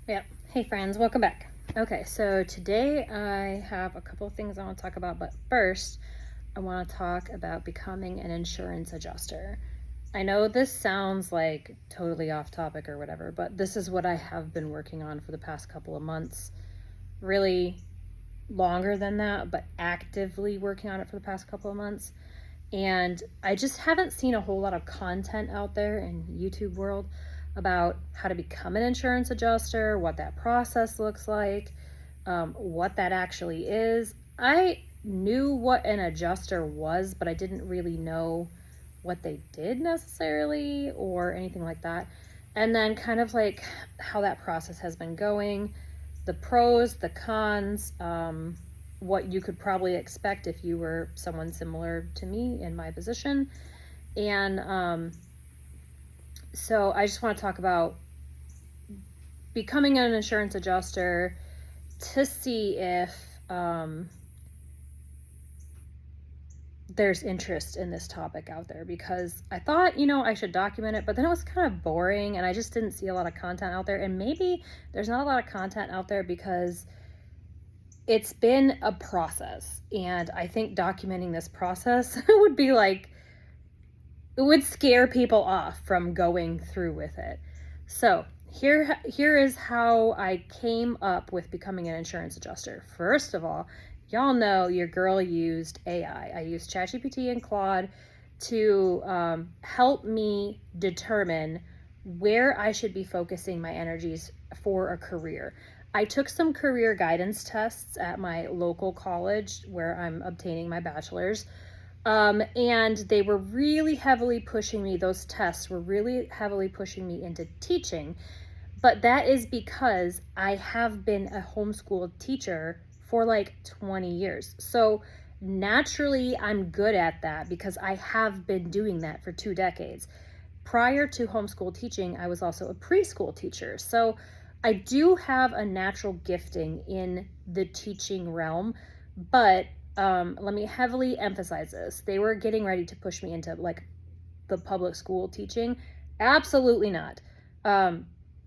Yep. Hey friends, welcome back. Okay, so today I have a couple of things I want to talk about, but first I want to talk about becoming an insurance adjuster. I know this sounds like totally off topic or whatever, but this is what I have been working on for the past couple of months. Really longer than that, but actively working on it for the past couple of months. And I just haven't seen a whole lot of content out there in YouTube world about how to become an insurance adjuster, what that process looks like, what that actually is. I knew what an adjuster was, but I didn't really know what they did necessarily or anything like that. And then kind of like how that process has been going, the pros, the cons, what you could probably expect if you were someone similar to me in my position. And so I just want to talk about becoming an insurance adjuster to see if there's interest in this topic out there, because I thought, I should document it, but then it was kind of boring and I just didn't see a lot of content out there. And maybe there's not a lot of content out there because it's been a process, and I think documenting this process would be like, it would scare people off from going through with it. So here is how I came up with becoming an insurance adjuster. First of all, y'all know your girl used AI. I used ChatGPT and Claude to help me determine where I should be focusing my energies for a career. I took some career guidance tests at my local college where I'm obtaining my bachelor's. And they were really heavily pushing me, those tests were really heavily pushing me into teaching. But that is because I have been a homeschool teacher for like 20 years. So naturally, I'm good at that because I have been doing that for 2 decades. Prior to homeschool teaching, I was also a preschool teacher. So I do have a natural gifting in the teaching realm, but let me heavily emphasize this. They were getting ready to push me into like the public school teaching. Absolutely not.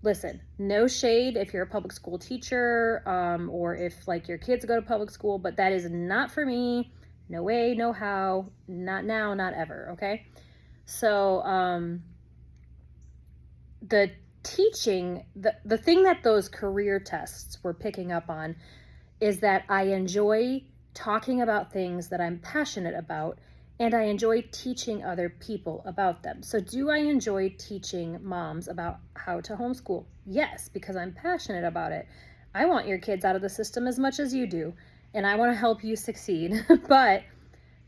Listen, no shade if you're a public school teacher, or if like your kids go to public school, but that is not for me. No way, no how, not now, not ever, okay? So the teaching, the thing that those career tests were picking up on is that I enjoy talking about things that I'm passionate about, and I enjoy teaching other people about them. So do I enjoy teaching moms about how to homeschool? Yes, because I'm passionate about it. I want your kids out of the system as much as you do, and I want to help you succeed. But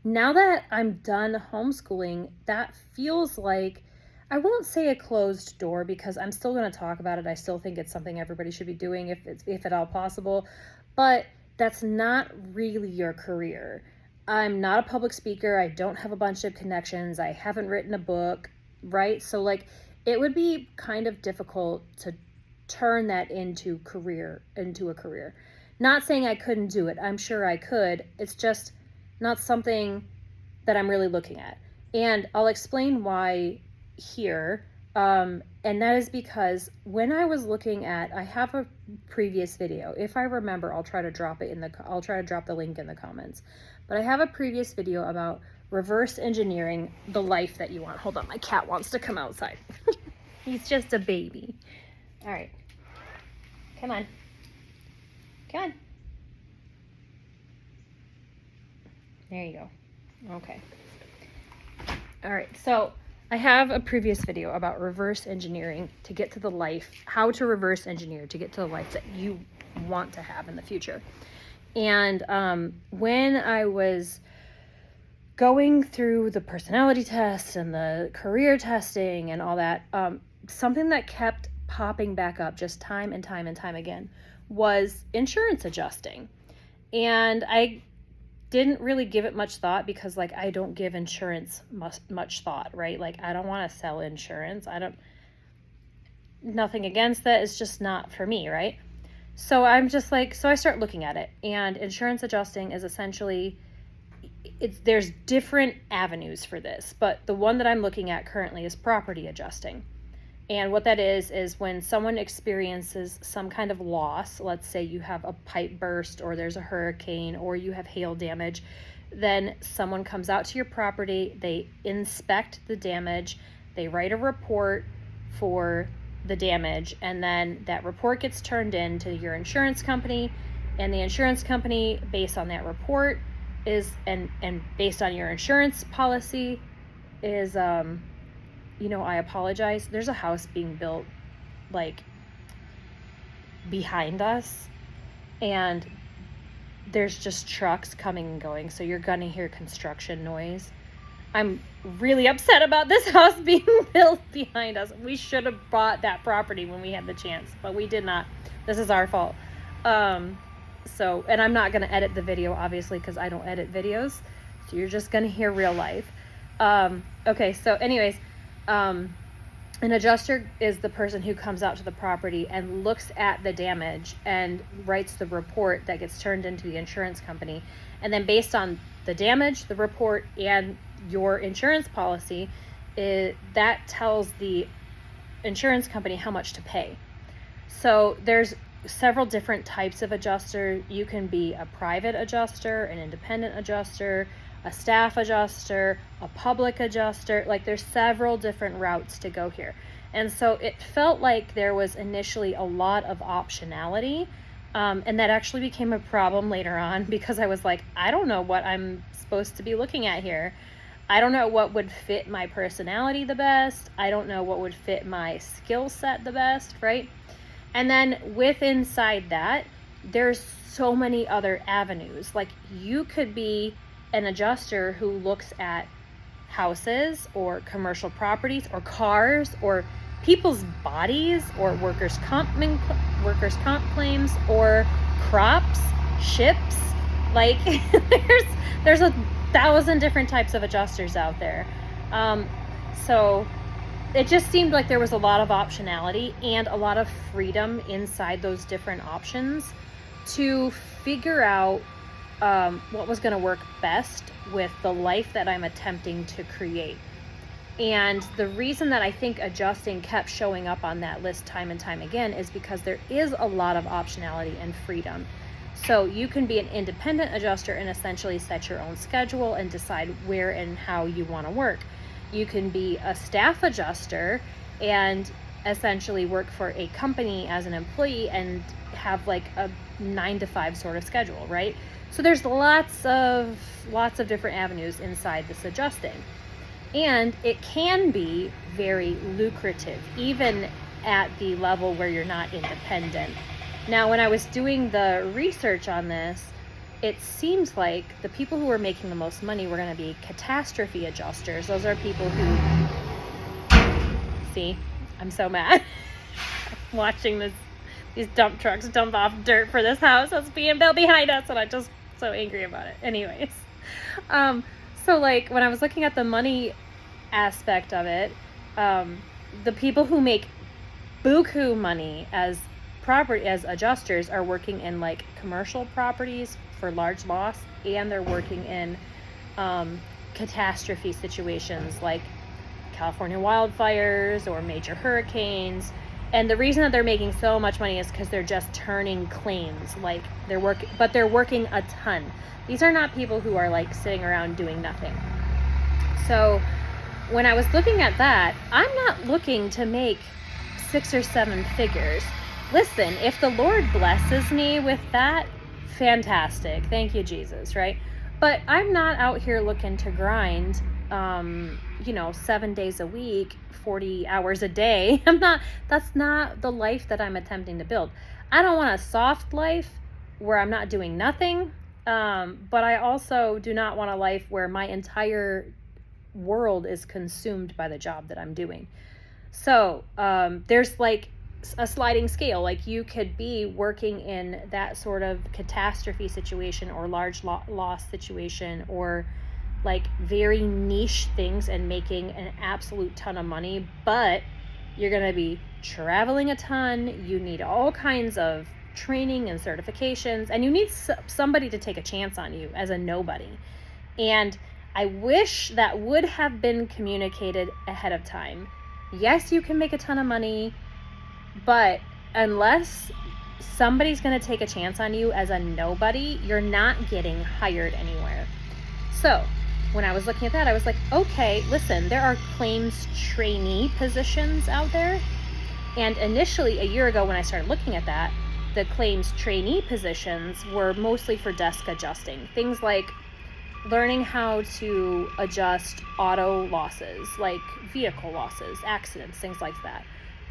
now that I'm done homeschooling, that feels like, I won't say a closed door because I'm still going to talk about it. I still think it's something everybody should be doing if at all possible, but that's not really your career. I'm not a public speaker. I don't have a bunch of connections. I haven't written a book, right? So like it would be kind of difficult to turn that into a career. Not saying I couldn't do it. I'm sure I could. It's just not something that I'm really looking at. And I'll explain why here. And that is because when I was looking at, I have a previous video. If I remember, I'll try to drop the link in the comments. But I have a previous video about reverse engineering the life that you want. Hold on, my cat wants to come outside. He's just a baby. All right. Come on. Come on. There you go. Okay. All right. So I have a previous video about reverse engineering to get to the life, how to reverse engineer to get to the life that you want to have in the future. And when I was going through the personality test and the career testing and all that, something that kept popping back up just time and time and time again was insurance adjusting. And I didn't really give it much thought because like I don't give insurance much thought, right? Like I don't want to sell insurance. Nothing against that. It's just not for me, right? So I'm just like, so I start looking at it, and insurance adjusting is essentially, there's different avenues for this, but the one that I'm looking at currently is property adjusting. And what that is when someone experiences some kind of loss, let's say you have a pipe burst or there's a hurricane or you have hail damage, then someone comes out to your property, they inspect the damage, they write a report for the damage, and then that report gets turned in to your insurance company, and the insurance company, based on that report, is and based on your insurance policy, is I apologize. There's a house being built like behind us, and there's just trucks coming and going, so you're gonna hear construction noise. I'm really upset about this house being built behind us. We should have bought that property when we had the chance, but we did not. This is our fault. And I'm not gonna edit the video, obviously, because I don't edit videos, so you're just gonna hear real life. Okay, so anyways, an adjuster is the person who comes out to the property and looks at the damage and writes the report that gets turned into the insurance company. And then based on the damage, the report, and your insurance policy, that tells the insurance company how much to pay. So there's several different types of adjuster. You can be a private adjuster, an independent adjuster, a staff adjuster, a public adjuster. Like, there's several different routes to go here. And so it felt like there was initially a lot of optionality, and that actually became a problem later on, because I was like, I don't know what I'm supposed to be looking at here. I don't know what would fit my personality the best. I don't know what would fit my skill set the best, right? And then inside that, there's so many other avenues. Like, you could be an adjuster who looks at houses or commercial properties or cars or people's bodies or workers' comp claims or crops, ships. Like, there's 1,000 different types of adjusters out there. So it just seemed like there was a lot of optionality and a lot of freedom inside those different options to figure out what was going to work best with the life that I'm attempting to create. And the reason that I think adjusting kept showing up on that list time and time again is because there is a lot of optionality and freedom. So you can be an independent adjuster and essentially set your own schedule and decide where and how you want to work. You can be a staff adjuster and essentially work for a company as an employee and have like a 9-to-5 sort of schedule, right? So there's lots of different avenues inside this adjusting. And it can be very lucrative, even at the level where you're not independent. Now, when I was doing the research on this, it seems like the people who were making the most money were going to be catastrophe adjusters. Those are people who, see, I'm so mad watching these dump trucks dump off dirt for this house that's being built behind us, and I'm just so angry about it. Anyways, so like when I was looking at the money aspect of it, the people who make buku money as adjusters are working in like commercial properties for large loss, and they're working in catastrophe situations like California wildfires or major hurricanes. And the reason that they're making so much money is because they're just turning claims. Like, they're working a ton. These are not people who are like sitting around doing nothing. So when I was looking at that, I'm not looking to make 6 or 7 figures. Listen, if the Lord blesses me with that, fantastic. Thank you, Jesus, right? But I'm not out here looking to grind, 7 days a week, 40 hours a day. That's not the life that I'm attempting to build. I don't want a soft life where I'm not doing nothing. But I also do not want a life where my entire world is consumed by the job that I'm doing. So, there's like a sliding scale. Like, you could be working in that sort of catastrophe situation or large loss situation, or like very niche things, and making an absolute ton of money, but you're going to be traveling a ton. You need all kinds of training and certifications, and you need somebody to take a chance on you as a nobody. And I wish that would have been communicated ahead of time. Yes, you can make a ton of money, but unless somebody's going to take a chance on you as a nobody, you're not getting hired anywhere. So when I was looking at that, I was like, okay, listen, there are claims trainee positions out there. And initially, a year ago when I started looking at that, the claims trainee positions were mostly for desk adjusting. Things like learning how to adjust auto losses, like vehicle losses, accidents, things like that.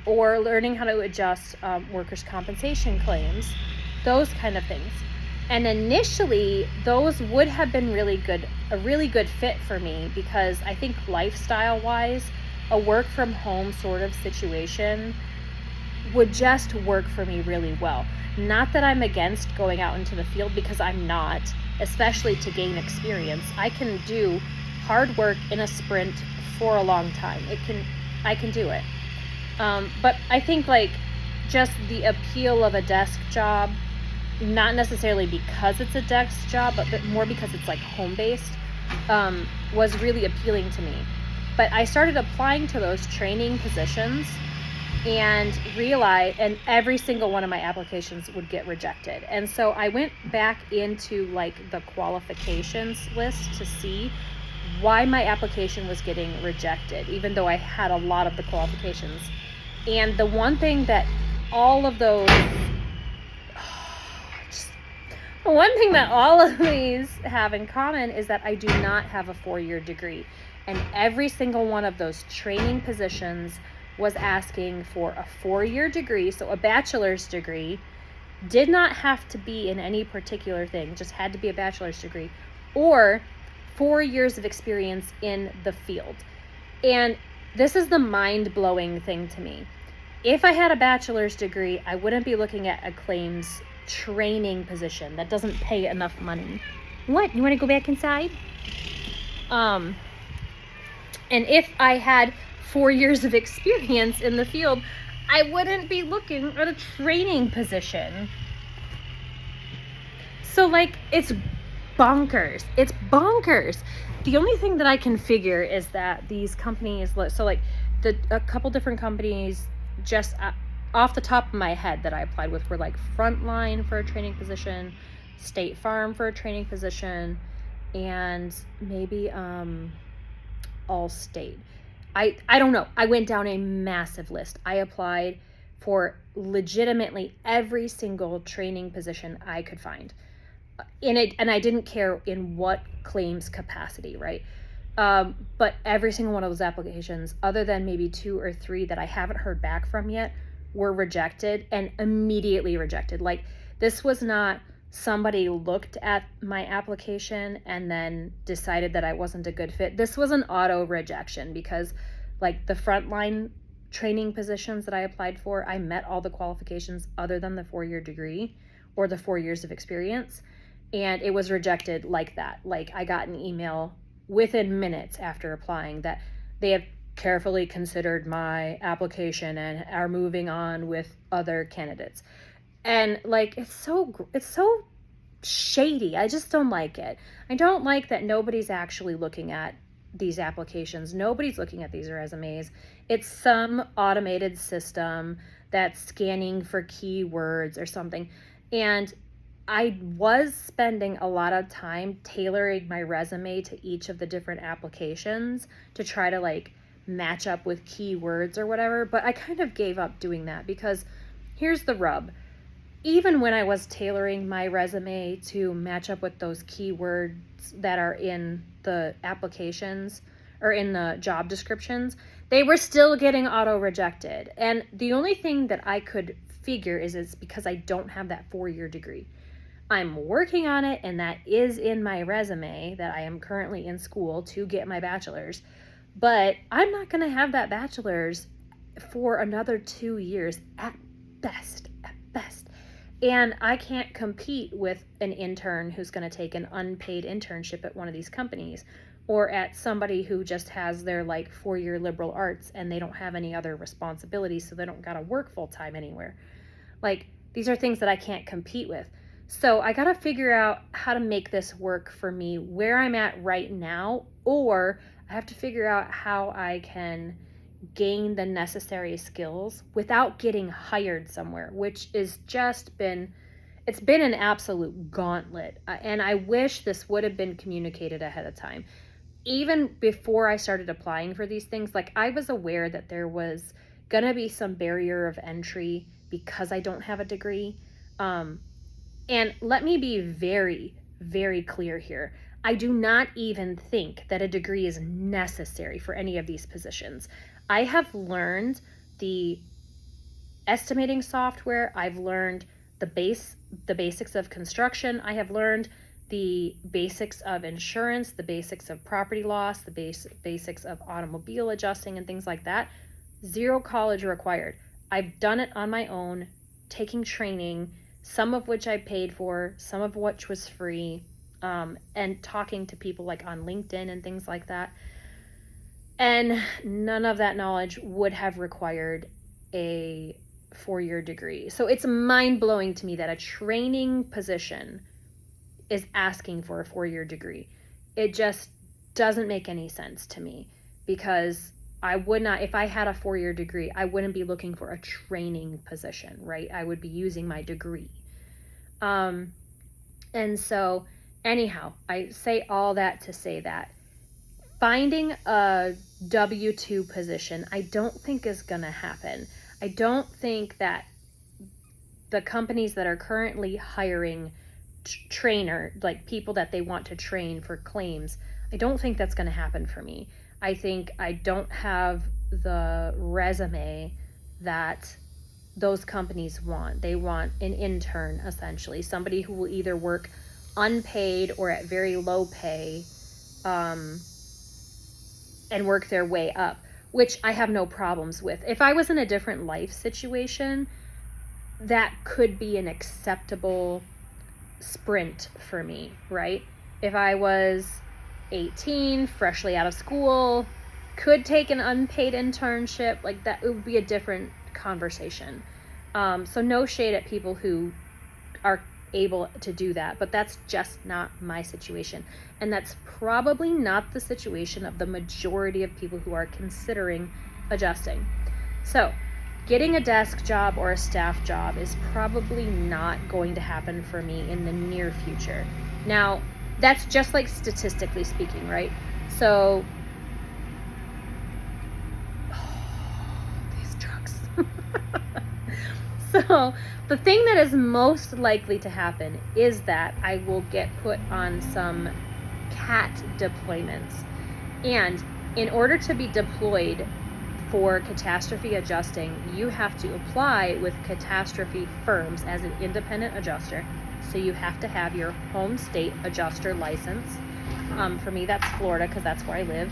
Or learning how to adjust workers' compensation claims, those kind of things. And initially, those would have been a really good fit for me, because I think lifestyle-wise, a work from home sort of situation would just work for me really well. Not that I'm against going out into the field, because I'm not, especially to gain experience. I can do hard work in a sprint for a long time. I can do it. But I think like just the appeal of a desk job, not necessarily because it's a desk job, but more because it's like home-based, was really appealing to me. But I started applying to those training positions and realized, and every single one of my applications would get rejected. And so I went back into like the qualifications list to see why my application was getting rejected, even though I had a lot of the qualifications. And the one thing that all of those, the one thing that all of these have in common is that I do not have a 4-year degree. And every single one of those training positions was asking for a 4-year degree, so a bachelor's degree. Did not have to be in any particular thing, just had to be a bachelor's degree, or 4 years of experience in the field. And this is the mind-blowing thing to me. If I had a bachelor's degree, I wouldn't be looking at a claims training position that doesn't pay enough money. What? You want to go back inside? And if I had 4 years of experience in the field, I wouldn't be looking at a training position. So like, it's bonkers. It's bonkers. The only thing that I can figure is that these companies, so like a couple different companies, just off the top of my head that I applied with, were like Frontline for a training position, State Farm for a training position, and maybe Allstate. I don't know. I went down a massive list. I applied for legitimately every single training position I could find in it, and I didn't care in what claims capacity, right? But every single one of those applications, other than maybe 2 or 3 that I haven't heard back from yet, were rejected, and immediately rejected. Like, this was not somebody looked at my application and then decided that I wasn't a good fit. This was an auto rejection, because like the Frontline training positions that I applied for, I met all the qualifications other than the 4-year degree or the 4 years of experience, and it was rejected like that. Like, I got an email within minutes after applying that they have carefully considered my application and are moving on with other candidates. And like, it's so shady. I just don't like it. I don't like that nobody's actually looking at these applications. Nobody's looking at these resumes. It's some automated system that's scanning for keywords or something. And I was spending a lot of time tailoring my resume to each of the different applications to try to like match up with keywords or whatever, but I kind of gave up doing that, because here's the rub. Even when I was tailoring my resume to match up with those keywords that are in the applications or in the job descriptions, they were still getting auto rejected. And the only thing that I could figure is it's because I don't have that 4-year degree. I'm working on it, and that is in my resume that I am currently in school to get my bachelor's. But I'm not going to have that bachelor's for another 2 years at best. And I can't compete with an intern who's going to take an unpaid internship at one of these companies, or at somebody who just has their like 4-year liberal arts and they don't have any other responsibilities, so they don't got to work full time anywhere. Like, these are things that I can't compete with. So I got to figure out how to make this work for me where I'm at right now, or I have to figure out how I can gain the necessary skills without getting hired somewhere, which is just been, it's been an absolute gauntlet. And I wish this would have been communicated ahead of time. Even before I started applying for these things, like I was aware that there was going to be some barrier of entry because I don't have a degree. And let me be very, very clear here. I do not even think that a degree is necessary for any of these positions. I have learned the estimating software. I've learned the basics of construction. I have learned the basics of insurance, the basics of property loss, the basics of automobile adjusting and things like that. Zero college required. I've done it on my own, taking training, some of which I paid for, some of which was free, and talking to people like on LinkedIn and things like that. And none of that knowledge would have required a 4-year degree. So it's mind-blowing to me that a training position is asking for a 4-year degree. It just doesn't make any sense to me, because I would not, if I had a 4-year degree, I wouldn't be looking for a training position, right? I would be using my degree. And so anyhow, I say all that to say that finding a W-2 position, I don't think is going to happen. I don't think that the companies that are currently hiring trainer, like people that they want to train for claims, I don't think that's going to happen for me. I think I don't have the resume that those companies want. They want an intern, essentially, somebody who will either work unpaid or at very low pay, and work their way up, which I have no problems with. If I was in a different life situation, that could be an acceptable sprint for me, right? If I was 18, freshly out of school, could take an unpaid internship, like that, it would be a different conversation. So no shade at people who are able to do that, but that's just not my situation. And that's probably not the situation of the majority of people who are considering adjusting. So getting a desk job or a staff job is probably not going to happen for me in the near future. Now, that's just like statistically speaking, right? So, these trucks. So, the thing that is most likely to happen is that I will get put on some CAT deployments. And in order to be deployed for catastrophe adjusting, you have to apply with catastrophe firms as an independent adjuster. So you have to have your home state adjuster license. For me, that's Florida, because that's where I live.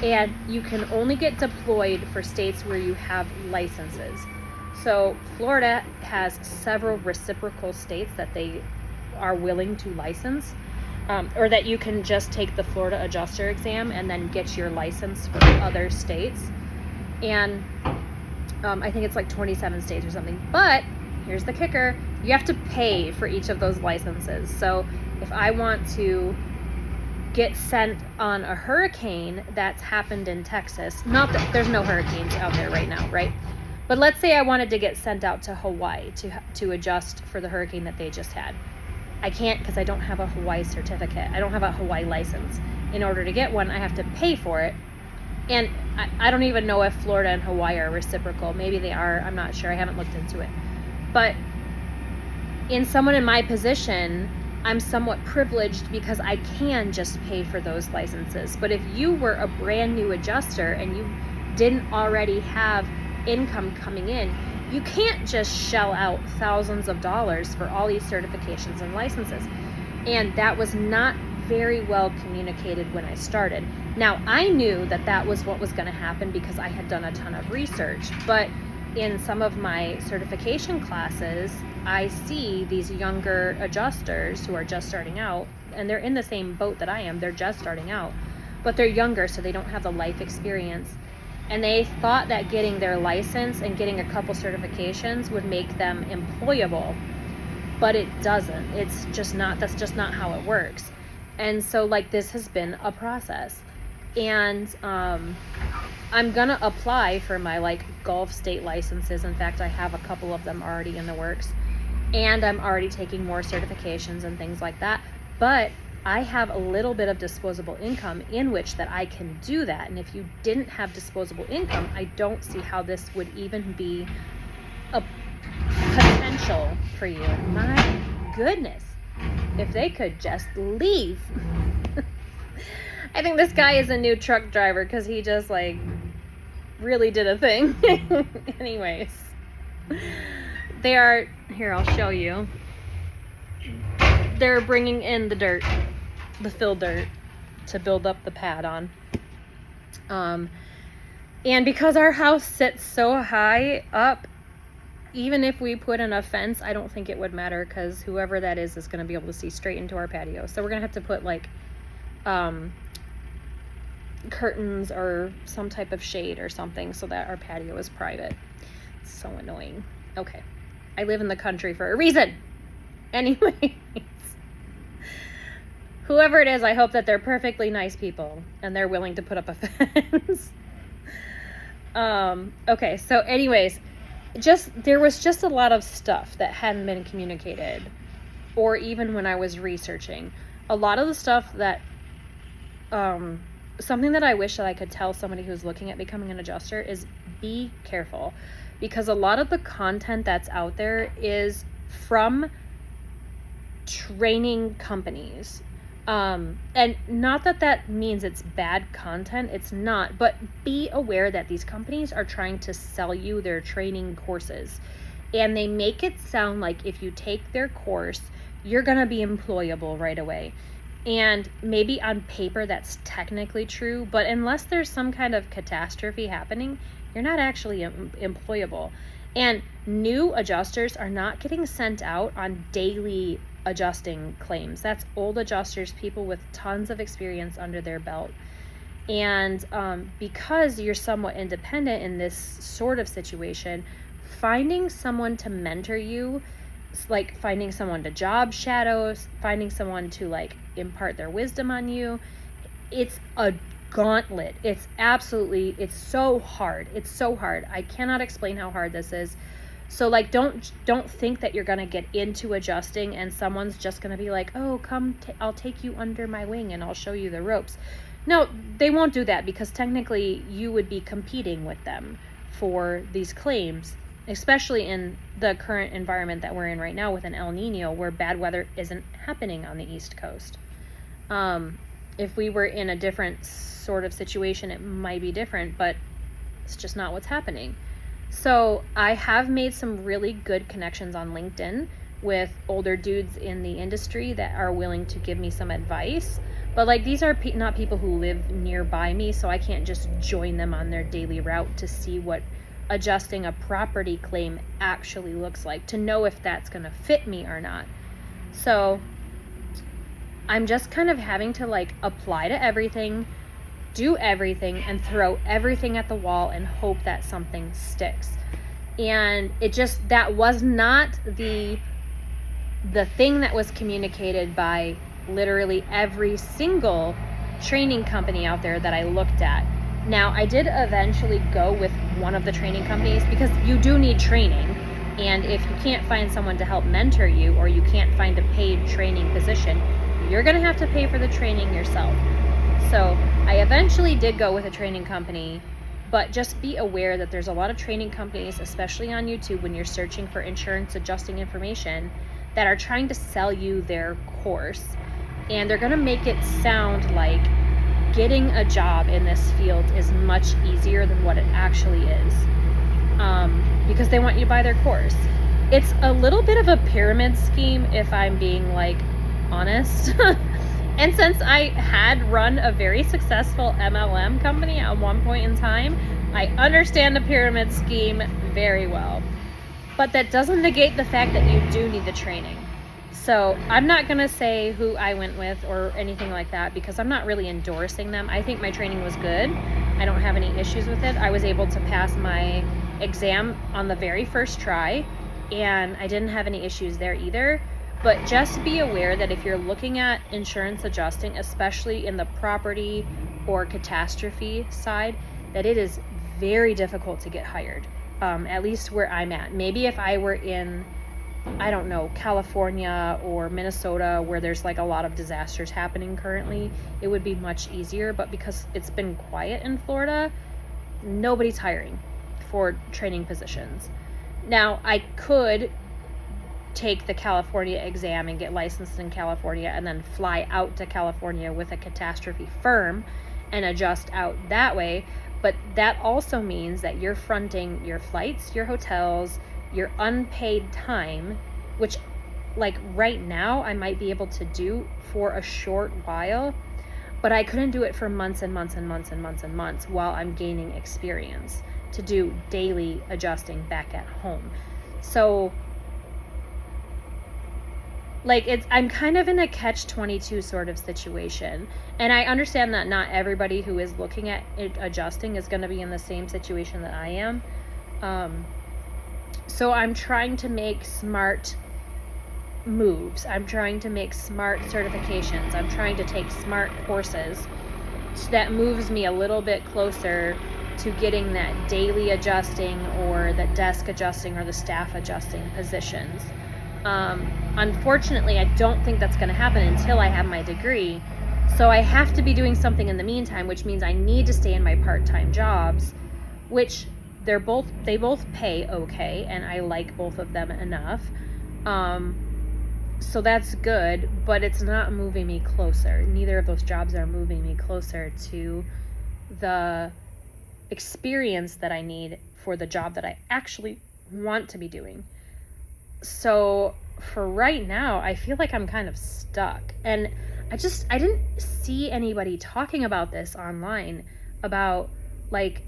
And you can only get deployed for states where you have licenses. So Florida has several reciprocal states that they are willing to license, or that you can just take the Florida adjuster exam and then get your license for other states. And I think it's like 27 states or something. But here's the kicker. You have to pay for each of those licenses. So if I want to get sent on a hurricane that's happened in Texas, not that there's no hurricanes out there right now, right? But let's say I wanted to get sent out to Hawaii to adjust for the hurricane that they just had. I can't, because I don't have a Hawaii certificate. I don't have a Hawaii license. In order to get one, I have to pay for it. And I don't even know if Florida and Hawaii are reciprocal. Maybe they are. I'm not sure. I haven't looked into it. But in someone in my position, I'm somewhat privileged because I can just pay for those licenses. But if you were a brand new adjuster and you didn't already have income coming in, you can't just shell out thousands of dollars for all these certifications and licenses. And that was not very well communicated when I started. Now, I knew that that was what was going to happen because I had done a ton of research, but in some of my certification classes, I see these younger adjusters who are just starting out, and they're in the same boat that I am. They're just starting out, but they're younger, so they don't have the life experience. And they thought that getting their license and getting a couple certifications would make them employable, but it doesn't. It's just not, that's just not how it works. And so, like, this has been a process. And I'm gonna apply for my like golf state licenses. In fact, I have a couple of them already in the works, and I'm already taking more certifications and things like that. But I have a little bit of disposable income in which that I can do that. And if you didn't have disposable income, I don't see how this would even be a potential for you. My goodness, if they could just leave. I think this guy is a new truck driver because he just like really did a thing. Anyways, they are here, I'll show you. They're bringing in the dirt, the fill dirt, to build up the pad on. And because our house sits so high up, even if we put in a fence, I don't think it would matter because whoever that is going to be able to see straight into our patio. So we're going to have to put like curtains or some type of shade or something so that our patio is private. It's so annoying. Okay. I live in the country for a reason. Anyway, whoever it is, I hope that they're perfectly nice people and they're willing to put up a fence. Okay, so anyways, there was just a lot of stuff that hadn't been communicated, or even when I was researching. A lot of the stuff that, something that I wish that I could tell somebody who's looking at becoming an adjuster is be careful, because a lot of the content that's out there is from training companies. And not that means it's bad content, it's not, but be aware that these companies are trying to sell you their training courses, and they make it sound like if you take their course, you're gonna be employable right away. And maybe on paper that's technically true, but unless there's some kind of catastrophe happening, you're not actually employable. And new adjusters are not getting sent out on daily adjusting claims. That's old adjusters, people with tons of experience under their belt. And because you're somewhat independent in this sort of situation, finding someone to mentor you, like finding someone to job shadow, finding someone to like impart their wisdom on you, it's a gauntlet. It's so hard. It's so hard. I cannot explain how hard this is. So like don't think that you're gonna get into adjusting and someone's just gonna be like, oh, come, I'll take you under my wing and I'll show you the ropes. No, they won't do that, because technically you would be competing with them for these claims, especially in the current environment that we're in right now with an El Nino, where bad weather isn't happening on the East Coast. If we were in a different sort of situation, it might be different, but it's just not what's happening. So I have made some really good connections on LinkedIn with older dudes in the industry that are willing to give me some advice. But like, these are not people who live nearby me, so I can't just join them on their daily route to see what adjusting a property claim actually looks like, to know if that's going to fit me or not. So I'm just kind of having to like apply to everything, do everything, and throw everything at the wall and hope that something sticks. And that was not the thing that was communicated by literally every single training company out there that I looked at. Now, I did eventually go with one of the training companies, because you do need training, and if you can't find someone to help mentor you, or you can't find a paid training position, you're going to have to pay for the training yourself. So I eventually did go with a training company, but just be aware that there's a lot of training companies, especially on YouTube when you're searching for insurance adjusting information, that are trying to sell you their course. And they're going to make it sound like getting a job in this field is much easier than what it actually is, because they want you to buy their course. It's a little bit of a pyramid scheme, if I'm being like honest. And since I had run a very successful MLM company at one point in time, I understand the pyramid scheme very well. But that doesn't negate the fact that you do need the training. So I'm not going to say who I went with or anything like that, because I'm not really endorsing them. I think my training was good. I don't have any issues with it. I was able to pass my exam on the very first try, and I didn't have any issues there either. But just be aware that if you're looking at insurance adjusting, especially in the property or catastrophe side, that it is very difficult to get hired, at least where I'm at. Maybe if I were in, I don't know, California or Minnesota, where there's like a lot of disasters happening currently, it would be much easier. But because it's been quiet in Florida, nobody's hiring for training positions. Now, I could take the California exam and get licensed in California and then fly out to California with a catastrophe firm and adjust out that way. But that also means that you're fronting your flights, your hotels, your unpaid time, which like right now I might be able to do for a short while, but I couldn't do it for months and months and months and months and months while I'm gaining experience to do daily adjusting back at home. So like I'm kind of in a catch-22 sort of situation. And I understand that not everybody who is looking at it adjusting is going to be in the same situation that I am. So I'm trying to make smart moves. I'm trying to make smart certifications. I'm trying to take smart courses that moves me a little bit closer to getting that daily adjusting or the desk adjusting or the staff adjusting positions. Unfortunately, I don't think that's going to happen until I have my degree. So I have to be doing something in the meantime, which means I need to stay in my part-time jobs, which they both pay okay, and I like both of them enough. So that's good, but it's not moving me closer. Neither of those jobs are moving me closer to the experience that I need for the job that I actually want to be doing. So for right now, I feel like I'm kind of stuck. And I didn't see anybody talking about this online, about like,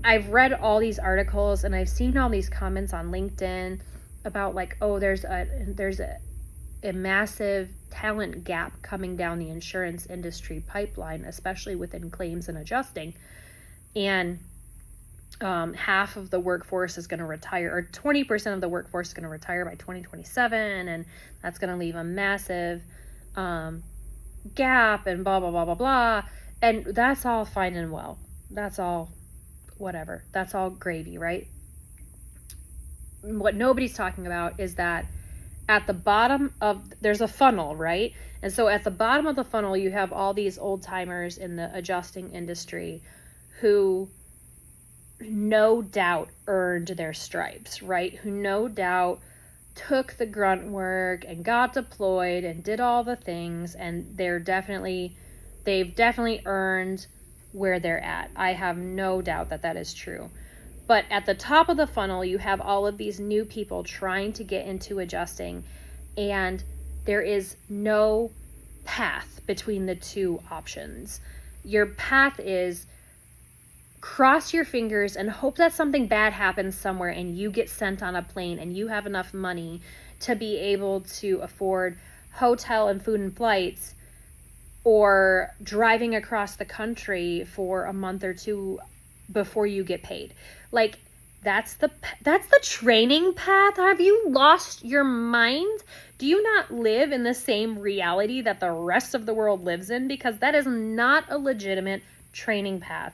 I've read all these articles and I've seen all these comments on LinkedIn about like, oh, there's a massive talent gap coming down the insurance industry pipeline, especially within claims and adjusting. And half of the workforce is going to retire, or 20% of the workforce is going to retire by 2027, and that's going to leave a massive gap and blah, blah, blah, blah, blah. And that's all fine and well. That's all whatever. That's all gravy, right? What nobody's talking about is that at the bottom there's a funnel, right? And so at the bottom of the funnel, you have all these old timers in the adjusting industry who no doubt earned their stripes, right? Who no doubt took the grunt work and got deployed and did all the things, and they've definitely earned where they're at. I have no doubt that that is true. But at the top of the funnel, you have all of these new people trying to get into adjusting, and there is no path between the two options. Your path is cross your fingers and hope that something bad happens somewhere and you get sent on a plane and you have enough money to be able to afford hotel and food and flights, or driving across the country for a month or two before you get paid. Like, that's the training path. Have you lost your mind? Do you not live in the same reality that the rest of the world lives in? Because that is not a legitimate training path.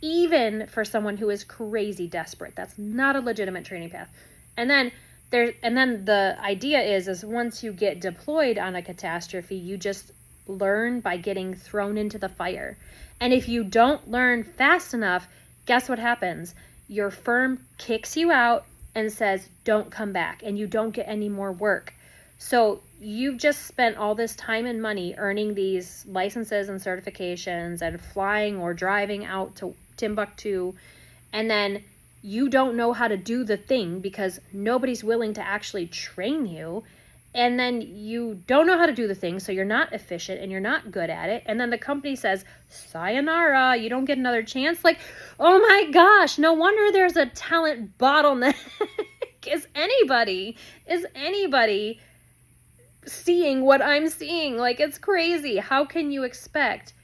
Even for someone who is crazy desperate, that's not a legitimate training path. And then the idea is once you get deployed on a catastrophe, you just learn by getting thrown into the fire. And if you don't learn fast enough, guess what happens? Your firm kicks you out and says, don't come back, and you don't get any more work. So you've just spent all this time and money earning these licenses and certifications and flying or driving out to Timbuktu, and then you don't know how to do the thing because nobody's willing to actually train you, and then you don't know how to do the thing, so you're not efficient and you're not good at it, and then the company says, sayonara, you don't get another chance. Like, oh my gosh, no wonder there's a talent bottleneck. Is anybody seeing what I'm seeing? Like, it's crazy. How can you expect?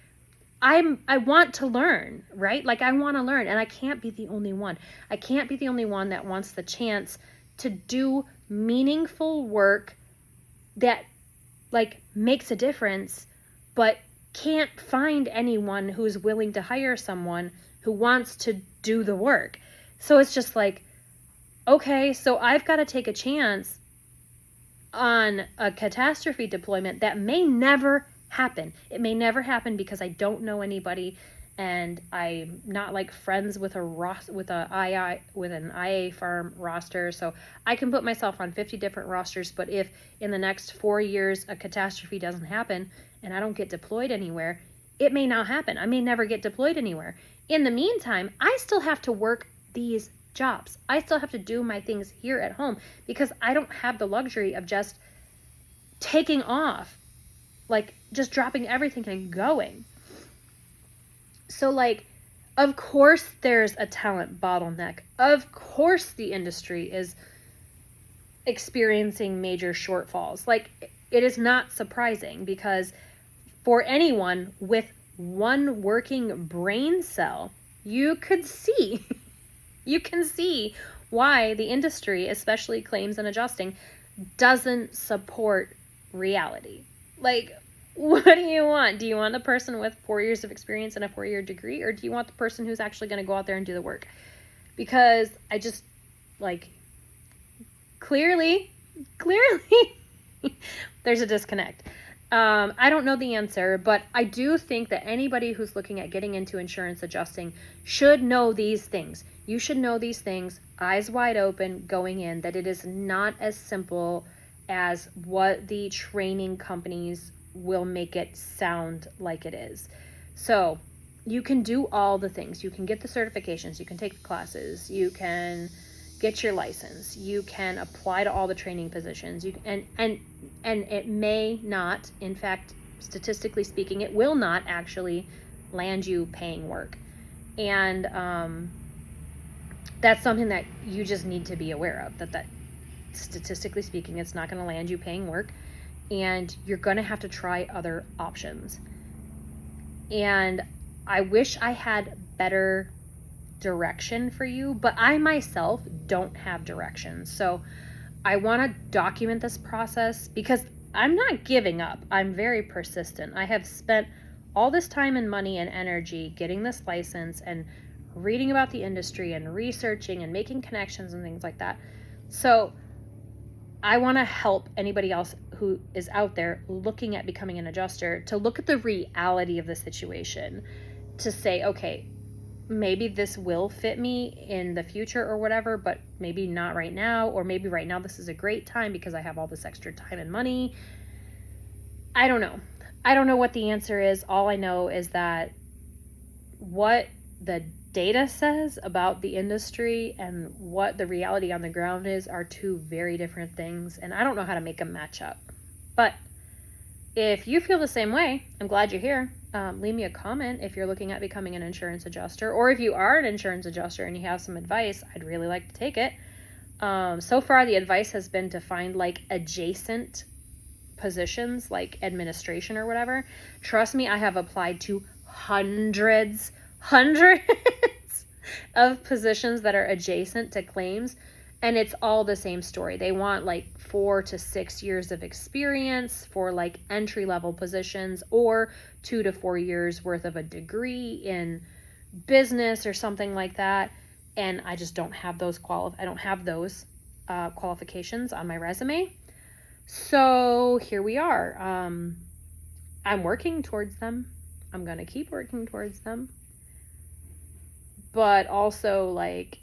I want to learn, right? Like, I want to learn, and I can't be the only one. I can't be the only one that wants the chance to do meaningful work that like makes a difference, but can't find anyone who's willing to hire someone who wants to do the work. So it's just like, okay, so I've got to take a chance on a catastrophe deployment that may never happen. It may never happen because I don't know anybody, and I'm not like friends with an IA farm roster. So I can put myself on 50 different rosters, but if in the next 4 years a catastrophe doesn't happen and I don't get deployed anywhere, it may not happen. I may never get deployed anywhere. In the meantime, I still have to work these jobs. I still have to do my things here at home because I don't have the luxury of just taking off, like just dropping everything and going. So like, of course there's a talent bottleneck. Of course the industry is experiencing major shortfalls. Like, it is not surprising because for anyone with one working brain cell, you can see why the industry, especially claims and adjusting, doesn't support reality. Like, what do you want? Do you want a person with 4 years of experience and a 4-year degree, or do you want the person who's actually going to go out there and do the work? Because I just, like, clearly, there's a disconnect. I don't know the answer, but I do think that anybody who's looking at getting into insurance adjusting should know these things. You should know these things, eyes wide open, going in, that it is not as simple as what the training companies will make it sound like it is. So you can do all the things. You can get the certifications, you can take the classes, you can get your license, you can apply to all the training positions, and it may not, in fact, statistically speaking, it will not actually land you paying work. And that's something that you just need to be aware of, that statistically speaking, it's not going to land you paying work, and you're going to have to try other options. And I wish I had better direction for you, but I myself don't have direction. So I want to document this process because I'm not giving up. I'm very persistent. I have spent all this time and money and energy getting this license and reading about the industry and researching and making connections and things like that. So I want to help anybody else who is out there looking at becoming an adjuster to look at the reality of the situation, to say, okay, maybe this will fit me in the future or whatever, but maybe not right now, or maybe right now this is a great time because I have all this extra time and money. I don't know. I don't know what the answer is. All I know is that what the data says about the industry and what the reality on the ground is are two very different things, and I don't know how to make them match up. But if you feel the same way, I'm glad you're here. Leave me a comment if you're looking at becoming an insurance adjuster, or if you are an insurance adjuster and you have some advice, I'd really like to take it. So far, the advice has been to find like adjacent positions, like administration or whatever. Trust me, I have applied to hundreds of positions that are adjacent to claims, and it's all the same story. They want like 4 to 6 years of experience for like entry-level positions, or 2 to 4 years worth of a degree in business or something like that. And I just don't have those qualifications on my resume. So here we are. I'm working towards them. I'm going to keep working towards them. But also, like,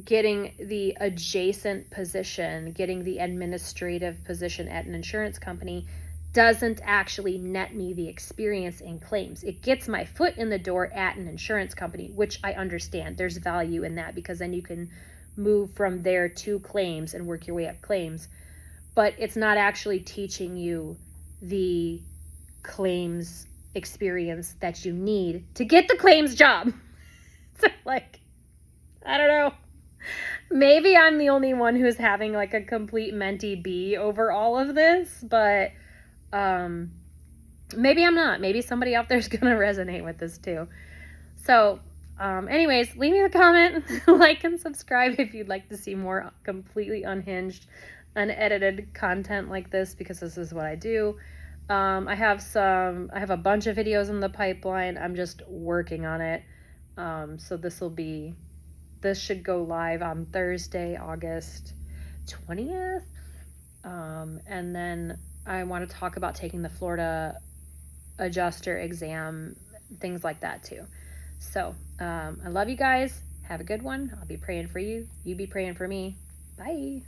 getting the adjacent position, getting the administrative position at an insurance company doesn't actually net me the experience in claims. It gets my foot in the door at an insurance company, which I understand. There's value in that because then you can move from there to claims and work your way up claims. But it's not actually teaching you the claims experience that you need to get the claims job. So, like, I don't know. Maybe I'm the only one who's having like a complete mentee bee over all of this, but maybe I'm not. Maybe somebody out there's gonna resonate with this too. So anyways, leave me a comment, like and subscribe if you'd like to see more completely unhinged unedited content like this because this is what I do. I have a bunch of videos in the pipeline. I'm just working on it. So this should go live on Thursday, August 20th. And then I want to talk about taking the Florida adjuster exam, things like that too. So, I love you guys. Have a good one. I'll be praying for you. You be praying for me. Bye.